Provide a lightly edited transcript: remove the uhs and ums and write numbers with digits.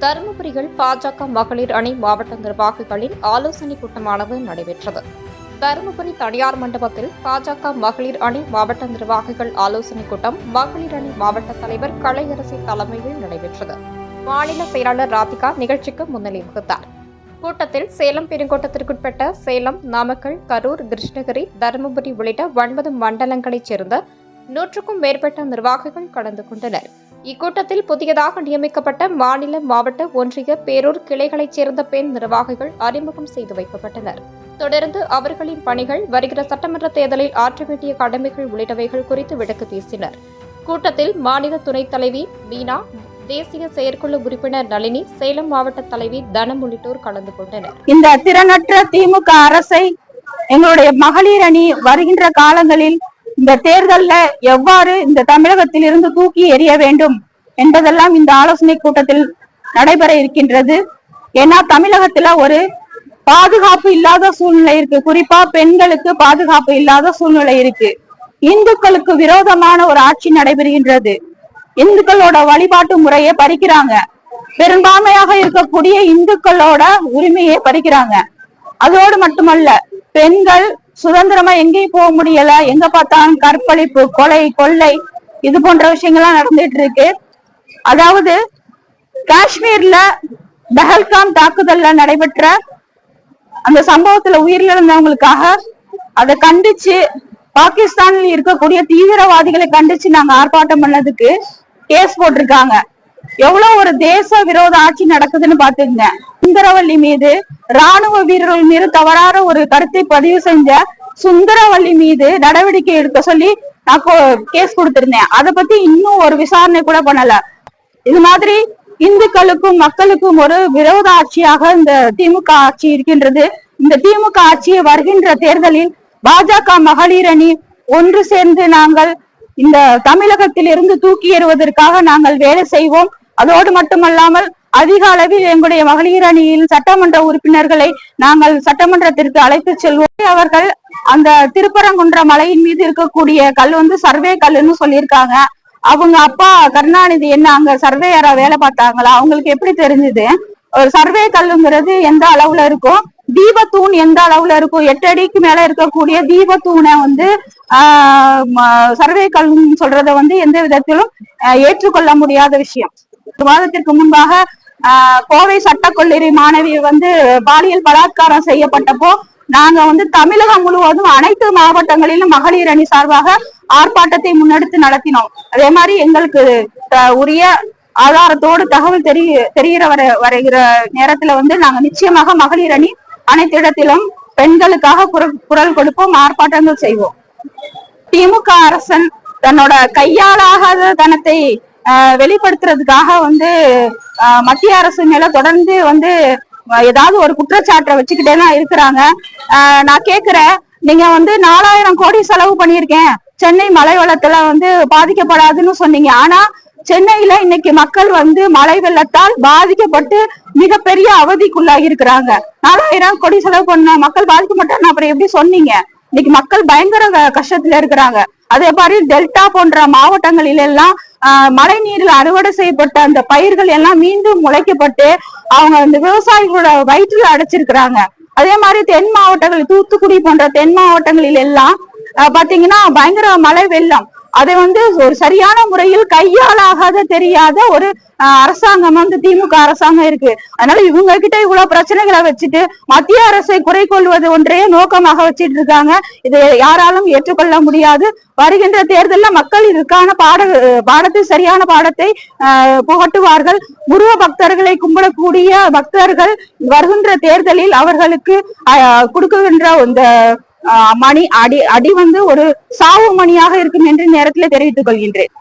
தருமபுரியில் பாஜக மகளிர் அணி மாவட்ட நிர்வாகிகளின் ஆலோசனை கூட்டமானது நடைபெற்றது. தருமபுரி தனியார் மண்டபத்தில் பாஜக மகளிர் அணி மாவட்ட நிர்வாகிகள் ஆலோசனை கூட்டம் மகளிர் அணி மாவட்ட தலைவர் கலையரசி தலைமையில் நடைபெற்றது. மாநில செயலாளர் ராதிகா நிகழ்ச்சிக்கு முன்னிலை வகித்தார். கூட்டத்தில் சேலம் பெருங்கோட்டத்திற்குட்பட்ட சேலம், நாமக்கல், கரூர், கிருஷ்ணகிரி, தருமபுரி உள்ளிட்ட 9 மண்டலங்களைச் சேர்ந்த 100க்கும் மேற்பட்ட நிர்வாகிகள் கலந்து கொண்டனர். இக்கூட்டத்தில் புதியதாக நியமிக்கப்பட்ட மாநில, மாவட்ட, ஒன்றிய, பேரூர் கிளைகளைச் சேர்ந்த பெண் நிர்வாகிகள் அறிமுகம் செய்து வைக்கப்பட்டனர். தொடர்ந்து அவர்களின் பணிகள், வருகிற சட்டமன்ற தேர்தலில் ஆற்ற வேண்டிய கடமைகள் உள்ளிட்டவைகள் குறித்து விளக்கி பேசினர். கூட்டத்தில் மாநில துணைத் தலைவி மீனா, தேசிய செயற்குழு உறுப்பினர் நளினி, சேலம் மாவட்ட தலைவி தனம் உள்ளிட்டோர் கலந்து கொண்டனர். இந்த திறனற்ற திமுக அரசை எங்களுடைய மகளிர் அணி வருகின்ற காலங்களில் இந்த தேர்தல்ல எவ்வாறு இந்த தமிழகத்தில் இருந்து தூக்கி எறிய வேண்டும் என்பதெல்லாம் இந்த ஆலோசனை கூட்டத்தில் நடைபெற இருக்கின்றது. ஏன்னா தமிழகத்துல ஒரு பாதுகாப்பு இல்லாத சூழ்நிலை இருக்கு. குறிப்பா பெண்களுக்கு பாதுகாப்பு இல்லாத சூழ்நிலை இருக்கு. இந்துக்களுக்கு விரோதமான ஒரு ஆட்சி நடைபெறுகின்றது. இந்துக்களோட வழிபாட்டு முறையை பறிக்கிறாங்க. பெரும்பான்மையாக இருக்கக்கூடிய இந்துக்களோட உரிமையை பறிக்கிறாங்க. அதோடு மட்டுமல்ல, பெண்கள் சுதந்திரமா எங்கேயும் போக முடியல. எங்க பார்த்தாலும் கற்பழிப்பு, கொலை, கொள்ளை, இது போன்ற விஷயங்கள்லாம் நடந்துட்டு இருக்கு. அதாவது காஷ்மீர்ல பஹல்காம் தாக்குதல்ல நடைபெற்ற அந்த சம்பவத்துல உயிரிழந்தவங்களுக்காக அதை கண்டிச்சு பாகிஸ்தானில் இருக்கக்கூடிய தீவிரவாதிகளை கண்டிச்சு நாங்க ஆர்ப்பாட்டம் பண்ணதுக்கு கேஸ் போட்டிருக்காங்க. எவ்வளவு ஒரு தேச விரோத ஆட்சி நடக்குதுன்னு பாத்துங்க. சுந்தரவல்லி மீது, ராணுவ வீரர்கள் மீது தவறான ஒரு கருத்தை பதிவு செஞ்ச சுந்தரவல்லி மீது நடவடிக்கை எடுக்க சொல்லி நான் கேஸ் கொடுத்திருந்தேன். அதை பத்தி இன்னும் ஒரு விசாரணை கூட பண்ணல. இது மாதிரி இந்துக்களுக்கும் மக்களுக்கும் ஒரு விரோத ஆட்சியாக இந்த திமுக ஆட்சி இருக்கின்றது. இந்த திமுக ஆட்சியை வருகின்ற தேர்தலில் பாஜக மகளிர் அணி ஒன்று சேர்ந்து நாங்கள் இந்த தமிழகத்தில் இருந்து தூக்கி எறிவதற்காக நாங்கள் வேலை செய்வோம். அதோடு மட்டுமல்லாமல் அதிக அளவில் எங்களுடைய மகளிர் அணியில் சட்டமன்ற உறுப்பினர்களை நாங்கள் சட்டமன்றத்திற்கு அழைத்து செல்வோம். அவர்கள் அந்த திருப்பரங்குன்ற மலையின் மீது இருக்கக்கூடிய கல் சர்வே கல்லுன்னு சொல்லியிருக்காங்க. அவங்க அப்பா கருணாநிதி என்ன அங்க சர்வேயரா வேலை பார்த்தாங்களா? அவங்களுக்கு எப்படி தெரிஞ்சது? ஒரு சர்வே கல்லுங்கிறது எந்த அளவுல இருக்கும், தீபத்தூண் எந்த அளவுல இருக்கும்? 8 அடிக்கு மேல இருக்கக்கூடிய தீபத்தூணை சர்வே கல்லுன்னு சொல்றத எந்த விதத்திலும் ஏற்றுக்கொள்ள முடியாத விஷயம். வாதத்திற்கு முன்பாக கோவை சட்டக்கல்லூரி மாணவி பாலியல் பலாத்காரம் செய்யப்பட்டப்போ நாங்க தமிழகம் முழுவதும் அனைத்து மாவட்டங்களிலும் மகளிர் அணி சார்பாக ஆர்ப்பாட்டத்தை முன்னெடுத்து நடத்தினோம். அதே மாதிரி எங்களுக்கு உரிய ஆதாரத்தோடு தகவல் வருகிற நேரத்துல நாங்க நிச்சயமாக மகளிர் அணி அனைத்து இடத்திலும் பெண்களுக்காக குரல் கொடுப்போம், ஆர்ப்பாட்டங்கள் செய்வோம். திமுக அரசன் தன்னோட கையாலாகாத தனத்தை வெளிப்படுத்துறதுக்காக மத்திய அரசு மேல தொடர்ந்து ஏதாவது ஒரு குற்றச்சாட்டை வச்சுக்கிட்டே தான் இருக்கிறாங்க. நான் கேக்குறேன், நீங்க 4000 கோடி செலவு பண்ணியிருக்கேன், சென்னை மழை வெள்ளத்துல பாதிக்கப்படாதுன்னு சொன்னீங்க. ஆனா சென்னையில இன்னைக்கு மக்கள் மழை வெள்ளத்தால் பாதிக்கப்பட்டு மிகப்பெரிய அவதிக்குள்ளாகி இருக்கிறாங்க. 4000 கோடி செலவு பண்ண மக்கள் பாதிக்க மாட்டாங்க அப்புறம் எப்படி சொன்னீங்க? இன்னைக்கு மக்கள் பயங்கர கஷ்டத்துல இருக்கிறாங்க. அதே மாதிரி டெல்டா போன்ற மாவட்டங்களில் எல்லாம் மழை நீரில் அறுவடை செய்யப்பட்ட அந்த பயிர்கள் எல்லாம் மீண்டும் முளைக்கப்பட்டு அவங்க அந்த விவசாயிகளோட வயிற்றுல அடைச்சிருக்கிறாங்க. அதே மாதிரி தென் மாவட்டங்கள், தூத்துக்குடி போன்ற தென் மாவட்டங்களில் எல்லாம் பாத்தீங்கன்னா பயங்கர மழை வெள்ளம். அதை ஒரு சரியான முறையில் கையாளாகாத தெரியாத ஒரு அரசாங்கம் திமுக அரசாங்கம் இருக்கு. அதனால இவங்க கிட்ட இவ்வளவு பிரச்சனைகளை வச்சுட்டு மத்திய அரசை குறை கொள்வது ஒன்றையே நோக்கமாக வச்சிட்டு இருக்காங்க. இதை யாராலும் ஏற்றுக்கொள்ள முடியாது. வருகின்ற தேர்தலில் மக்கள் இதற்கான பாடத்தை சரியான பாடத்தை புகட்டுவார்கள். உருவ பக்தர்களை கும்பிடக்கூடிய பக்தர்கள் வருகின்ற தேர்தலில் அவர்களுக்கு கொடுக்குகின்ற இந்த மணி அடி ஒரு சாவு மணியாக இருக்கும் என்று நேரத்தில் தெரிவித்துக் கொள்கின்றேன்.